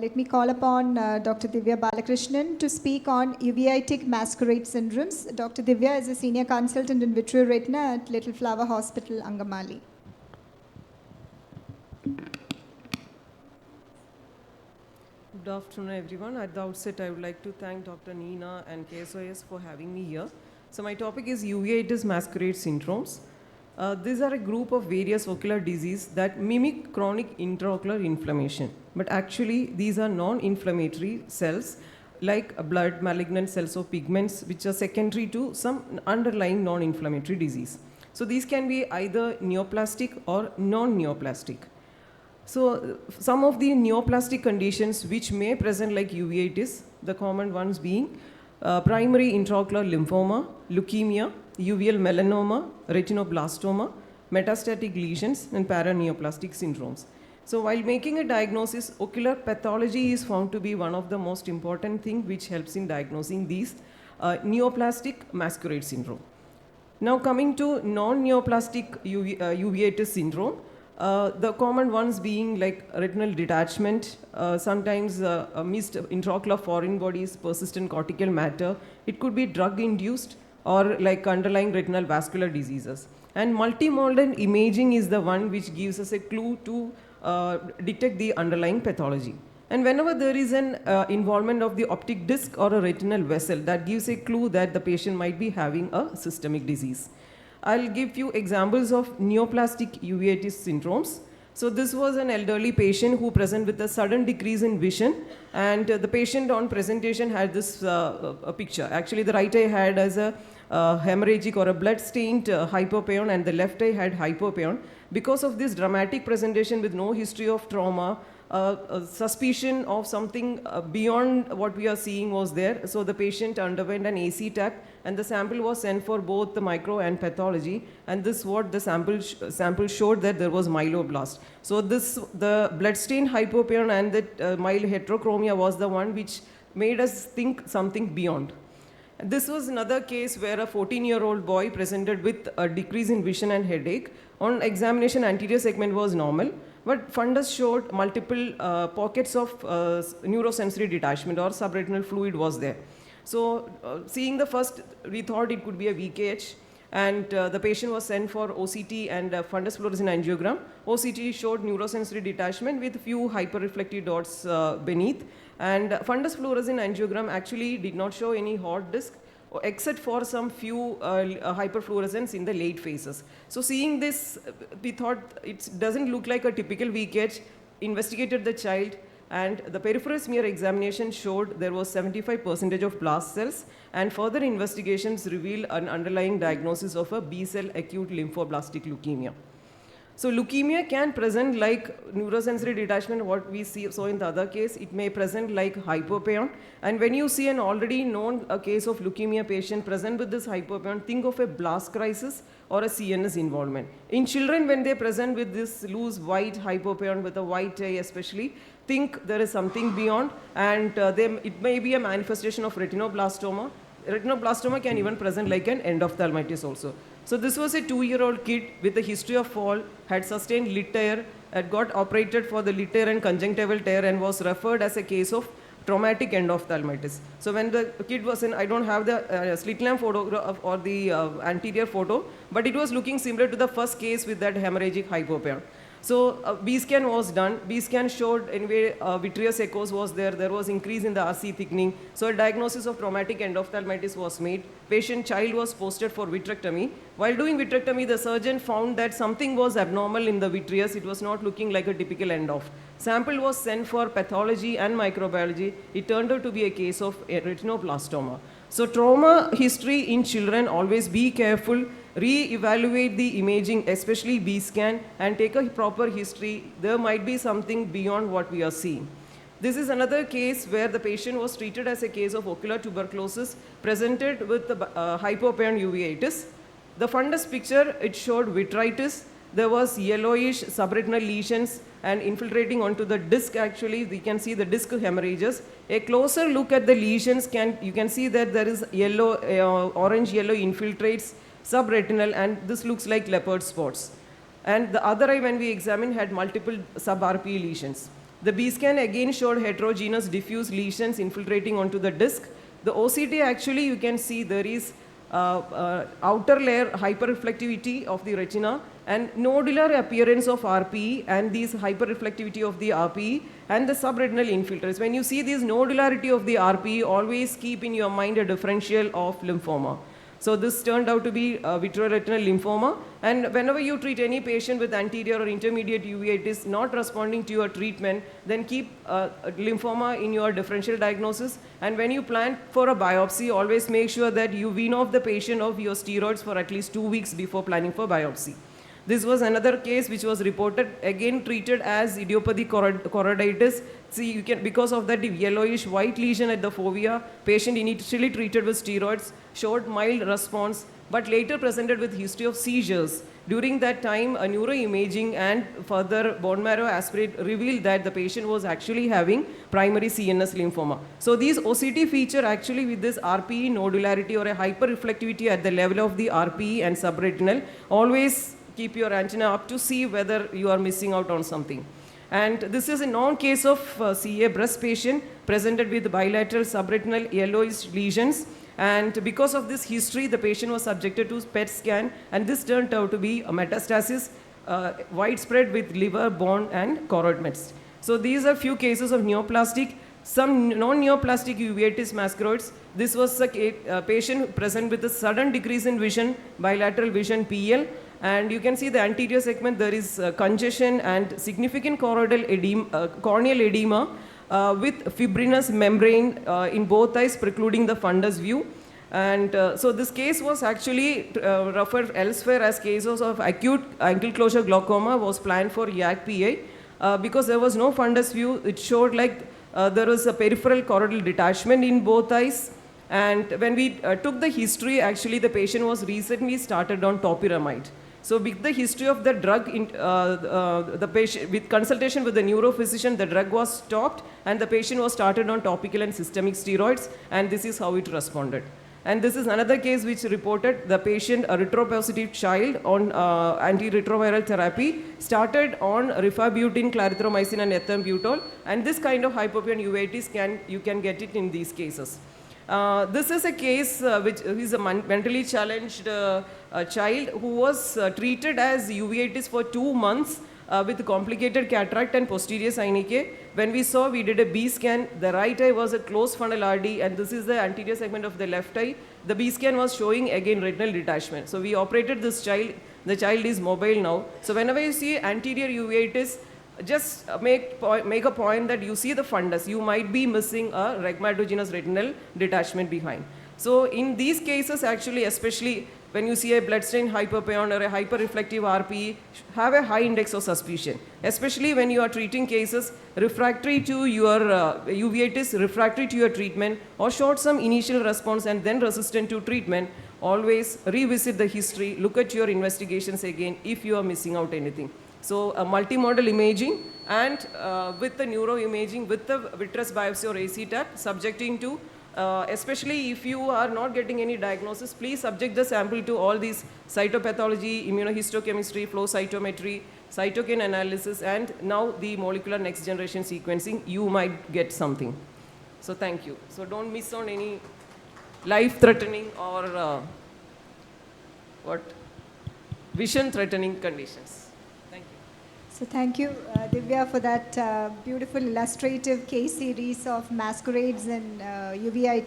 Let me call upon Dr. Divya Balakrishnan to speak on uveitic masquerade syndromes. Dr. Divya is a senior consultant in vitreoretina at Little Flower Hospital, Angamali. Good afternoon, everyone. At the outset, I would like to thank Dr. Neena and KSOS for having me here. So my topic is uveitis masquerade syndromes. These are a group of various ocular diseases that mimic chronic intraocular inflammation. But actually, these are non-inflammatory cells like blood, malignant cells or pigments, which are secondary to some underlying non-inflammatory disease. So these can be either neoplastic or non-neoplastic. So some of the neoplastic conditions which may present like uveitis, the common ones being primary intraocular lymphoma, leukemia, uveal melanoma, retinoblastoma, metastatic lesions, and paraneoplastic syndromes. So while making a diagnosis, ocular pathology is found to be one of the most important things which helps in diagnosing these neoplastic masquerade syndrome. Now coming to non-neoplastic uveitis syndrome, the common ones being like retinal detachment, sometimes missed intraocular foreign bodies, persistent cortical matter. It could be drug-induced or like underlying retinal vascular diseases. And multimodal imaging is the one which gives us a clue to detect the underlying pathology. And whenever there is an involvement of the optic disc or a retinal vessel, that gives a clue that the patient might be having a systemic disease. I'll give few examples of neoplastic uveitis syndromes. So this was an elderly patient who presented with a sudden decrease in vision, and the patient on presentation had this picture. Actually, the right eye had as a hemorrhagic or a blood-stained hypopaeon, and the left eye had hypopaeon. Because of this dramatic presentation with no history of trauma, a suspicion of something beyond what we are seeing was there. So the patient underwent an AC tap, and the sample was sent for both the micro and pathology. And this what the sample showed, that there was myeloblast. So the bloodstained hypopaeon and the mild heterochromia was the one which made us think something beyond. This was another case where a 14-year-old boy presented with a decrease in vision and headache. On examination, anterior segment was normal, but fundus showed multiple pockets of neurosensory detachment or subretinal fluid was there. So seeing the first, we thought it could be a VKH, and the patient was sent for OCT and fundus fluorescein angiogram. OCT showed neurosensory detachment with few hyperreflective dots beneath, and fundus fluorescein angiogram actually did not show any hot disc except for some few hyperfluorescence in the late phases. So seeing this, we thought it doesn't look like a typical VKH, investigated the child, and the peripheral smear examination showed there was 75% of blast cells, and further investigations revealed an underlying diagnosis of a B-cell acute lymphoblastic leukemia. So leukemia can present like neurosensory detachment, what we saw in the other case. It may present like hypopaeon. And when you see an already known case of leukemia patient present with this hypopaeon, think of a blast crisis or a CNS involvement. In children, when they present with this loose white hypopaeon with a white eye especially, think there is something beyond, and it may be a manifestation of retinoblastoma. Retinoblastoma can even present like an endophthalmitis also. So this was a 2-year-old kid with a history of fall, had sustained lid tear, had got operated for the lid tear and conjunctival tear, and was referred as a case of traumatic endophthalmitis. So when the kid was in, I don't have the slit lamp photograph or the anterior photo, but it was looking similar to the first case with that hemorrhagic hypopaeon. So B-scan was done. B-scan showed anyway vitreous echoes was there. There was increase in the RC thickening. So a diagnosis of traumatic endophthalmitis was made. Patient child was posted for vitrectomy. While doing vitrectomy, the surgeon found that something was abnormal in the vitreous. It was not looking like a typical end-off. Sample was sent for pathology and microbiology. It turned out to be a case of retinoblastoma. So trauma history in children, always be careful. Re-evaluate the imaging, especially B-scan, and take a proper history. There might be something beyond what we are seeing. This is another case where the patient was treated as a case of ocular tuberculosis, presented with the hypopaeon uveitis. The fundus picture, it showed vitritis. There was yellowish subretinal lesions and infiltrating onto the disc. Actually, we can see the disc hemorrhages. A closer look at the lesions, you can see that there is yellow, orange-yellow infiltrates, subretinal, and this looks like leopard spots. And the other eye, when we examined, had multiple sub-RPE lesions. The B scan again showed heterogeneous diffuse lesions infiltrating onto the disc. The OCT actually you can see there is outer layer hyperreflectivity of the retina and nodular appearance of RPE and these hyperreflectivity of the RPE and the subretinal infiltrates. When you see this nodularity of the RPE, always keep in your mind a differential of lymphoma. So this turned out to be vitreoretinal lymphoma, and whenever you treat any patient with anterior or intermediate uveitis not responding to your treatment, then keep lymphoma in your differential diagnosis. And when you plan for a biopsy, always make sure that you wean off the patient of your steroids for at least 2 weeks before planning for biopsy. This was another case which was reported, again treated as idiopathic choroiditis. See, you can, because of that yellowish white lesion at the fovea, patient initially treated with steroids, showed mild response, but later presented with history of seizures. During that time, a neuroimaging and further bone marrow aspirate revealed that the patient was actually having primary CNS lymphoma. So these OCT feature actually with this RPE nodularity or a hyperreflectivity at the level of the RPE and subretinal, always keep your antenna up to see whether you are missing out on something. And this is a known case of CA breast patient presented with bilateral subretinal yellowish lesions. And because of this history, the patient was subjected to PET scan, and this turned out to be a metastasis widespread with liver, bone, and choroid mets. So these are few cases of neoplastic. Some non-neoplastic uveitis masquerades. This was a patient present with a sudden decrease in vision, bilateral vision PL, and you can see the anterior segment, there is congestion and significant choroidal edema, corneal edema with fibrinous membrane in both eyes precluding the fundus view. And so this case was actually referred elsewhere as cases of acute ankle closure glaucoma, was planned for YAG-PA because there was no fundus view. It showed like there was a peripheral choroidal detachment in both eyes. And when we took the history, actually the patient was recently started on topiramide. So with the history of the drug, the patient, with consultation with the neurophysician, the drug was stopped and the patient was started on topical and systemic steroids, and this is how it responded. And this is another case which reported the patient, a retropositive child on antiretroviral therapy, started on rifabutin, clarithromycin and ethambutol, and this kind of hypopia and uveitis you can get it in these cases. This is a case which is a mentally challenged child who was treated as uveitis for 2 months with complicated cataract and posterior synechiae. When we saw, we did a B scan. The right eye was a closed funnel RD, and this is the anterior segment of the left eye. The B scan was showing again retinal detachment. So we operated this child. The child is mobile now. So whenever you see anterior uveitis, just make a point that you see the fundus. You might be missing a rhegmatogenous retinal detachment behind. So in these cases, actually, especially when you see a bloodstained hyperpayon or a hyperreflective RPE, have a high index of suspicion, especially when you are treating cases refractory to your uveitis, refractory to your treatment, or showed some initial response and then resistant to treatment. Always revisit the history, look at your investigations again if you are missing out anything. So a multimodal imaging and with the neuroimaging, with the vitreous biopsy or ACTAT, subjecting to, especially if you are not getting any diagnosis, please subject the sample to all these cytopathology, immunohistochemistry, flow cytometry, cytokine analysis, and now the molecular next generation sequencing, you might get something. So thank you. So don't miss on any life-threatening or vision-threatening conditions. So thank you, Divya, for that beautiful illustrative case series of masquerades and uveitis.